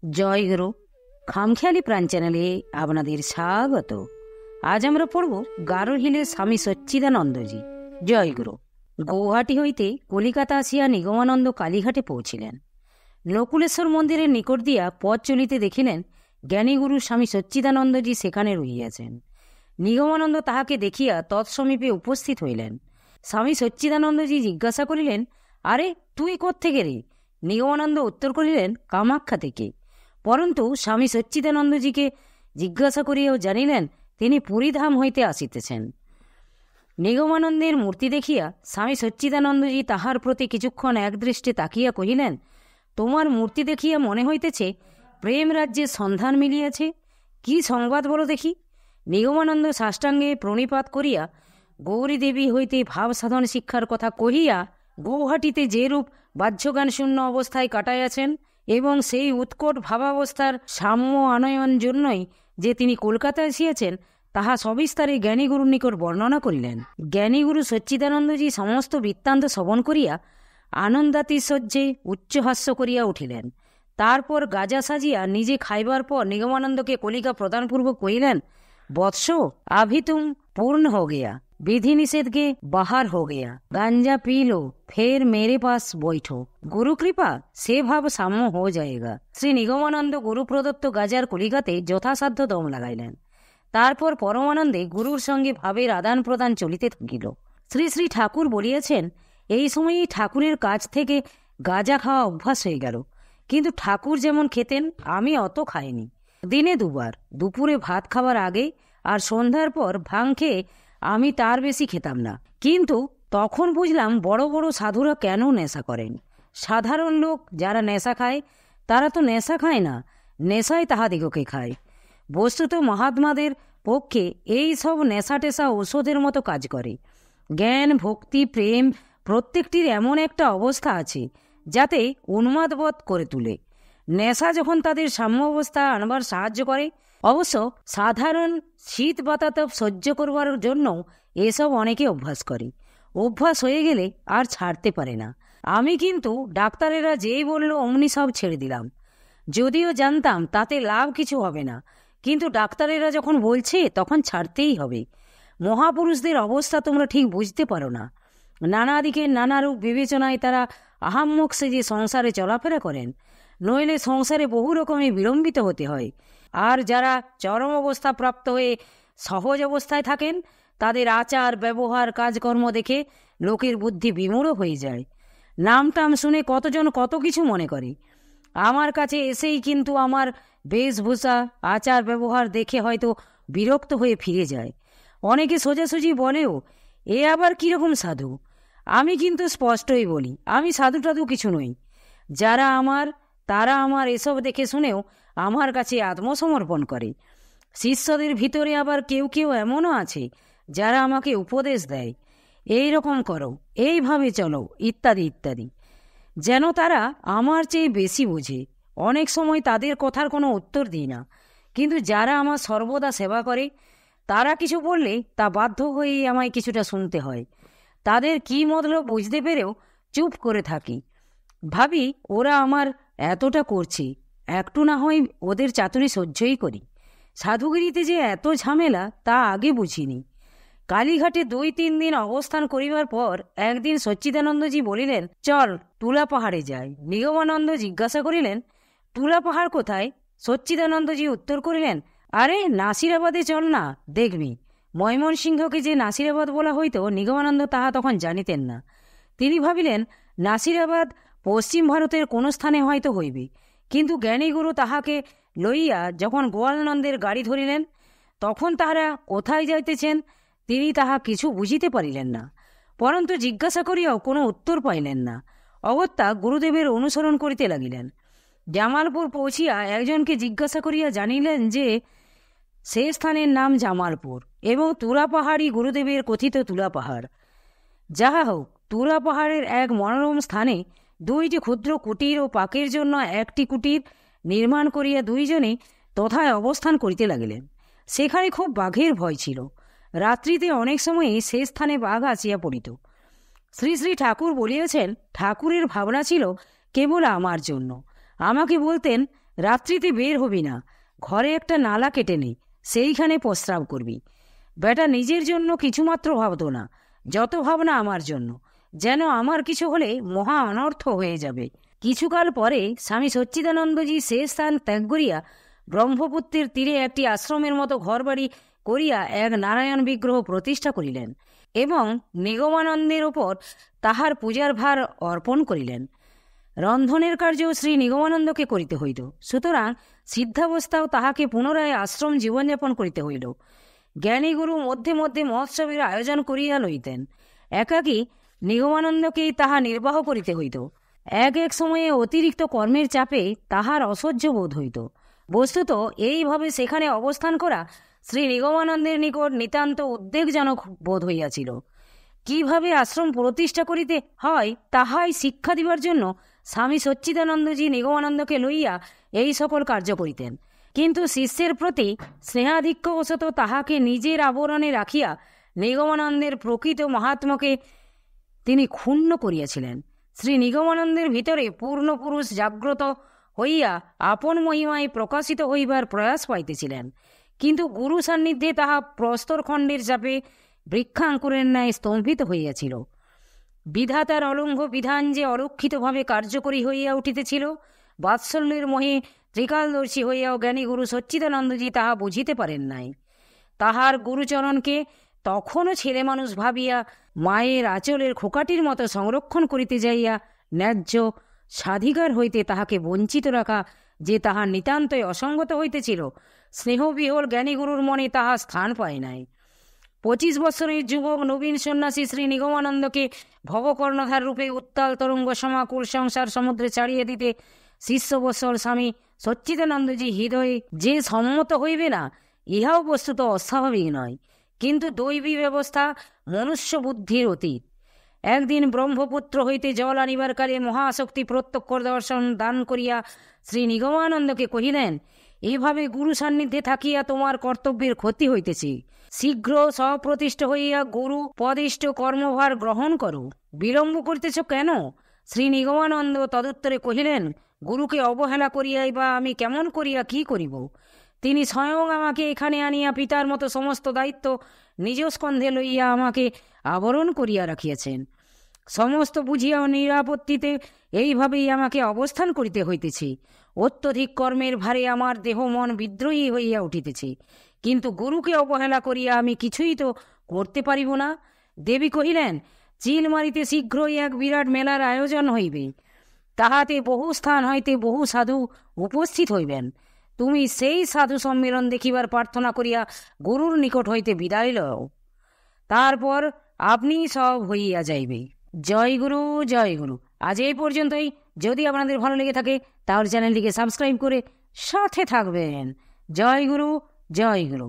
জয় গুরু। খামখেয়ালি প্রাণ চ্যানেলে আপনাদের স্বাগত। আজ আমরা পড়ব গারো হিলের স্বামী সচ্চিদানন্দজি। জয় গুরু। গৌহাটি হইতে কলিকাতা আসিয়া নিগমানন্দ কালীঘাটে পৌঁছিলেন। নকুলেশ্বর মন্দিরের নিকট দিয়া পথ চলিতে দেখিলেন জ্ঞানীগুরু স্বামী সচ্চিদানন্দজি সেখানে রহিয়াছেন। নিগমানন্দ তাহাকে দেখিয়া তৎসমীপে উপস্থিত হইলেন। স্বামী সচ্চিদানন্দজি জিজ্ঞাসা করিলেন, আরে তুই কোত্থেকে রে? নিগমানন্দ উত্তর করিলেন, কামাখ্যা থেকে। পরন্তু স্বামী সচ্চিদানন্দজিকে জিজ্ঞাসা করিয়াও জানিলেন তিনি পুরীধাম হইতে আসিতেছেন। নিগমানন্দের মূর্তি দেখিয়া স্বামী সচ্চিদানন্দজি তাহার প্রতি কিছুক্ষণ একদৃষ্টে তাকিয়া কহিলেন, তোমার মূর্তি দেখিয়া মনে হইতেছে প্রেম রাজ্যের সন্ধান মিলিয়াছে। কি সংবাদ বলো দেখি। নিগমানন্দ সাষ্টাঙ্গে প্রণিপাত করিয়া গৌরী দেবী হইতে ভাব সাধন শিক্ষার কথা কহিয়া গৌহাটিতে যেরূপ বাহ্যজ্ঞান শূন্য অবস্থায় কাটাইয়াছেন এবং সেই উৎকট ভাবাবস্থার সাম্য আনয়ন জন্যই যে তিনি কলকাতায় আসিয়াছেন তাহা সবিস্তারে জ্ঞানীগুরুর নিকট বর্ণনা করিলেন। জ্ঞানীগুরু সচ্চিদানন্দজি সমস্ত বৃত্তান্ত শ্রবণ করিয়া আনন্দাতিশয্যে উচ্চহাস্য করিয়া উঠিলেন। তারপর গাজা সাজিয়া নিজে খাইবার পর নিগমানন্দকে কলিকা প্রদানপূর্বক কহিলেন, বৎস अभी तुम पूर्ण हो गया, विधि निषेध के बाहर हो गया, गांजा पी लो फिर मेरे पास बैठो, गुरु कृपा से भाव साम्य हो जाएगा। শ্রী নিগমানন্দ গুরু প্রদত্ত গাজার কলিকাতে যথাসাধ্য দম লাগাইলেন। তারপর পরমানন্দে গুরুর সঙ্গে ভাবের আদান প্রদান চলিতে থাকিল। শ্রী শ্রী ঠাকুর বলিয়াছেন, এই সময়েই ঠাকুরের কাছ থেকে গাজা খাওয়া অভ্যাস হয়ে গেল। কিন্তু ঠাকুর যেমন খেতেন আমি অত খাইনি। দিনে দুবার, দুপুরে ভাত খাবার আগে আর সন্ধ্যার পর ভাং খেয়ে আমি তার বেশি খেতাম না। কিন্তু তখন বুঝলাম বড় বড় সাধুরা কেন নেশা করেন। সাধারণ লোক যারা নেশা খায় তারা তো নেশা খায় না, নেশায় তাহাদিগকে খায়। বস্তুত মহাত্মাদের পক্ষে এই সব নেশা টেশা ঔষধের মতো কাজ করে। জ্ঞান, ভক্তি, প্রেম প্রত্যেকটির এমন একটা অবস্থা আছে যাতে উন্মাদবোধ করে তুলে। নেশা যখন তাদের সাম্য অবস্থা আনবার সাহায্য করে, অবশ্য সাধারণ শীত বাতাতপ সহ্য করবার জন্য এসব অনেকে অভ্যাস করে। অভ্যাস হয়ে গেলে আর ছাড়তে পারে না। আমি কিন্তু ডাক্তারেরা যেই বলল অমনি সব ছেড়ে দিলাম, যদিও জানতাম তাতে লাভ কিছু হবে না। কিন্তু ডাক্তারেরা যখন বলছে তখন ছাড়তেই হবে। মহাপুরুষদের অবস্থা তোমরা ঠিক বুঝতে পারো না। নানা দিকে নানারূপ বিবেচনায় তারা আহাম্মক সেজে সংসারে চলাফেরা করেন, নইলে সংসারে বহু রকমে বিলম্বিত হতে হয়। আর যারা চরম অবস্থা প্রাপ্ত হয়ে সহজ অবস্থায় থাকেন তাদের আচার ব্যবহার কাজকর্ম দেখে লোকের বুদ্ধি বিমূঢ় হয়ে যায়। নামটাম শুনে কতজন কত কিছু মনে করে। আমার কাছে এসেই কিন্তু আমার বেশভূষা আচার ব্যবহার দেখে হয়তো বিরক্ত হয়ে ফিরে যায়। অনেকে সোজাসুজি বলেও, এ আবার কীরকম সাধু। আমি কিন্তু স্পষ্টই বলি, আমি সাধু টাধু কিছু নই। যারা আমার তারা আমার এসব দেখে শুনেও আমার কাছে আত্মসমর্পণ করে। শিষ্যদের ভিতরে আবার কেউ কেউ এমনও আছে যারা আমাকে উপদেশ দেয়, এই রকম করো, এইভাবে চলো, ইত্যাদি ইত্যাদি। যেন তারা আমার চেয়ে বেশি বোঝে। অনেক সময় তাদের কথার কোনো উত্তর দিই না, কিন্তু যারা আমার সর্বদা সেবা করে তারা কিছু বললে তা বাধ্য হয়েই আমায় কিছুটা শুনতে হয়। তাদের কি মতলব বুঝতে পেরেও চুপ করে থাকি। ভাবি ওরা আমার এতটা করছে, একটু না হয় ওদের চাতুরি সহ্যই করি। সাধুগিরিতে যে এত ঝামেলা তা আগে বুঝিনি। কালীঘাটে 2-3 দিন অবস্থান করিবার পর একদিন সচ্চিদানন্দজি বলিলেন, চল তুলা পাহাড়ে যাই। নিগমানন্দ জিজ্ঞাসা করিলেন, তুলা পাহাড় কোথায়? সচ্চিদানন্দজি উত্তর করিলেন, আরে নাসিরাবাদে চল না, দেখবি। ময়মনসিংহকে যে নাসিরাবাদ বলা হইত নিগমানন্দ তাহা তখন জানিতেন না। তিনি ভাবিলেন নাসিরাবাদ পশ্চিম ভারতের কোন স্থানে হয়তো হইবে। কিন্তু জ্ঞানীগুরু তাহাকে লইয়া যখন গোয়ালনন্দের গাড়ি ধরিলেন তখন তাহারা কোথায় যাইতেছেন তিনি তাহা কিছু বুঝিতে পারিলেন না। পরন্তু জিজ্ঞাসা করিয়াও কোনো উত্তর পাইলেন না। অগত্যা গুরুদেবের অনুসরণ করিতে লাগিলেন। জামালপুর পৌঁছিয়া একজনকে জিজ্ঞাসা করিয়া জানিলেন যে সে স্থানের নাম জামালপুর এবং তুলা পাহাড়ই গুরুদেবের কথিত তুলা পাহাড়। যাহা হোক, তুলা পাহাড়ের এক মনোরম স্থানে 2টি ক্ষুদ্র কুটির ও পাকের জন্য একটি কুটির নির্মাণ করিয়া দুইজনে তথায় অবস্থান করিতে লাগিলেন। সেখানে খুব বাঘের ভয় ছিল। রাত্রিতে অনেক সময়ই সে স্থানে বাঘ আসিয়া পড়িত। শ্রী শ্রী ঠাকুর বলিয়াছেন, ঠাকুরের ভাবনা ছিল কেবল আমার জন্য। আমাকে বলতেন, রাত্রিতে বের হবি না, ঘরে একটা নালা কেটে নেই, সেইখানে প্রস্রাব করবি। বেটা নিজের জন্য কিছুমাত্র ভাবতো না, যত ভাবনা আমার জন্য, যেন আমার কিছু হলে মহা অনর্থ হয়ে যাবে। কিছুকাল পরে স্বামী সচ্চিদানন্দজি সে স্থান ত্যাগ করিয়া ব্রহ্মপুত্রের তীরে একটি আশ্রমের মতো ঘরবাড়ি করিয়া এক নারায়ণ বিগ্রহ প্রতিষ্ঠা করিলেন এবং নিগমানন্দের ওপর তাহার পূজার ভার অর্পণ করিলেন। রন্ধনের কার্য শ্রী নিগমানন্দকে করিতে হইল, সুতরাং সিদ্ধাবস্থাও তাহাকে পুনরায় আশ্রম জীবনযাপন করিতে হইল। জ্ঞানীগুরু মধ্যে মধ্যে মহোৎসবের আয়োজন করিয়া লইতেন, একাকী নিগমানন্দকেই তাহা নির্বাহ করিতে হইত। এক এক সময়ে অতিরিক্ত কর্মের চাপে তাহার অসহ্য বোধ হইত। বস্তুত এইভাবে সেখানে অবস্থান করা শ্রী নিগমানন্দের নিকট নিতান্ত উদ্বেগজনক বোধ হইয়াছিল। কিভাবে আশ্রম প্রতিষ্ঠা করিতে হয় তাহাই শিক্ষা দিবার জন্য স্বামী সচ্চিদানন্দজি নিগমানন্দকে লইয়া এই সকল কার্য করিতেন। কিন্তু শিষ্যের প্রতি স্নেহাধিক্যবশত তাহাকে নিজের আবরণে রাখিয়া নিগমানন্দের প্রকৃত মাহাত্ম্যকে তিনি ক্ষুণ্ণ করিয়াছিলেন। শ্রী নিগমানন্দের ভিতরে পূর্ণ পুরুষ জাগ্রত হইয়া আপন মহিমায় প্রকাশিত হইবার প্রয়াস পাইতেছিলেন, কিন্তু গুরু সান্নিধ্যে তাহা প্রস্তরখণ্ডের চাপে বৃক্ষাঙ্কুরের ন্যায় স্তম্ভিত হইয়াছিল। বিধাতার অলঙ্ঘ বিধান যে অরক্ষিতভাবে কার্যকরী হইয়া উঠিতেছিল, বাৎসল্যের মোহে ত্রিকালদর্শী হইয়াও জ্ঞানী গুরু সচ্চিদানন্দজি তাহা বুঝিতে পারেন নাই। তাহার গুরুচরণকে তখনও ছেলে মানুষ ভাবিয়া মায়ের আঁচলের খোকাটির মতো সংরক্ষণ করিতে যাইয়া ন্যায্য স্বাধিকার হইতে তাহাকে বঞ্চিত রাখা যে তাহার নিতান্তই অসঙ্গত হইতেছিল, স্নেহবিহল জ্ঞানীগুরুর মনে তাহা স্থান পায় নাই। 25 বৎসরের যুবক নবীন সন্ন্যাসী শ্রী নিগমানন্দকে ভবকর্ণধার রূপে উত্তাল তরঙ্গ সমাকুল সংসার সমুদ্রে ছাড়িয়ে দিতে শিষ্যবৎসল স্বামী সচ্চিদানন্দজি হৃদয়ে যে সম্মত হইবে না, ইহাও বস্তুত অস্বাভাবিক নয়, কিন্তু দৈবী ব্যবস্থা মনুষ্য বুদ্ধির অতীত। একদিন ব্রহ্মপুত্র হইতে জল আনিবার কালে মহাশক্তি প্রত্যক্ষ দর্শন দান করিয়া শ্রী নিগমানন্দকে কহিলেন, এভাবে গুরু সান্নিধ্যে থাকিয়া তোমার কর্তব্যের ক্ষতি হইতেছে, শীঘ্র স্বপ্রতিষ্ঠ হইয়া গুরু পদিষ্ঠ কর্মভার গ্রহণ করো, বিলম্ব করিতেছ কেন? শ্রী নিগমানন্দ তদুত্তরে কহিলেন, গুরুকে অবহেলা করিয়াই বা আমি কেমন করিয়া কি করিব? তিনি স্বয়ং আমাকে এখানে আনিয়া পিতার মতো সমস্ত দায়িত্ব নিজ স্কন্ধে লইয়া আমাকে আবরণ করিয়া রাখিয়াছেন। সমস্ত বুঝিয়া ও নিরাপত্তিতে এইভাবেই আমাকে অবস্থান করিতে হইতেছে। অত্যধিক কর্মের ভারে আমার দেহ মন বিদ্রোহী হইয়া উঠিতেছে, কিন্তু গুরুকে অবহেলা করিয়া আমি কিছুই তো করতে পারিব না। দেবী কহিলেন, চিলমারিতে শীঘ্রই এক বিরাট মেলার আয়োজন হইবে, তাহাতে বহু স্থান হইতে বহু সাধু উপস্থিত হইবেন। তুমি সেই সাধু সম্মেলন দেখিবার প্রার্থনা করিয়া গুরুর নিকট হইতে বিদায় লও, তারপর আপনি সব হইয়া যাইবে। জয় গুরু, জয় গুরু। আজ এই পর্যন্তই। যদি আপনাদের ভালো লেগে থাকে তাহলে চ্যানেলটিকে সাবস্ক্রাইব করে সাথে থাকবেন। জয় গুরু, জয় গুরু।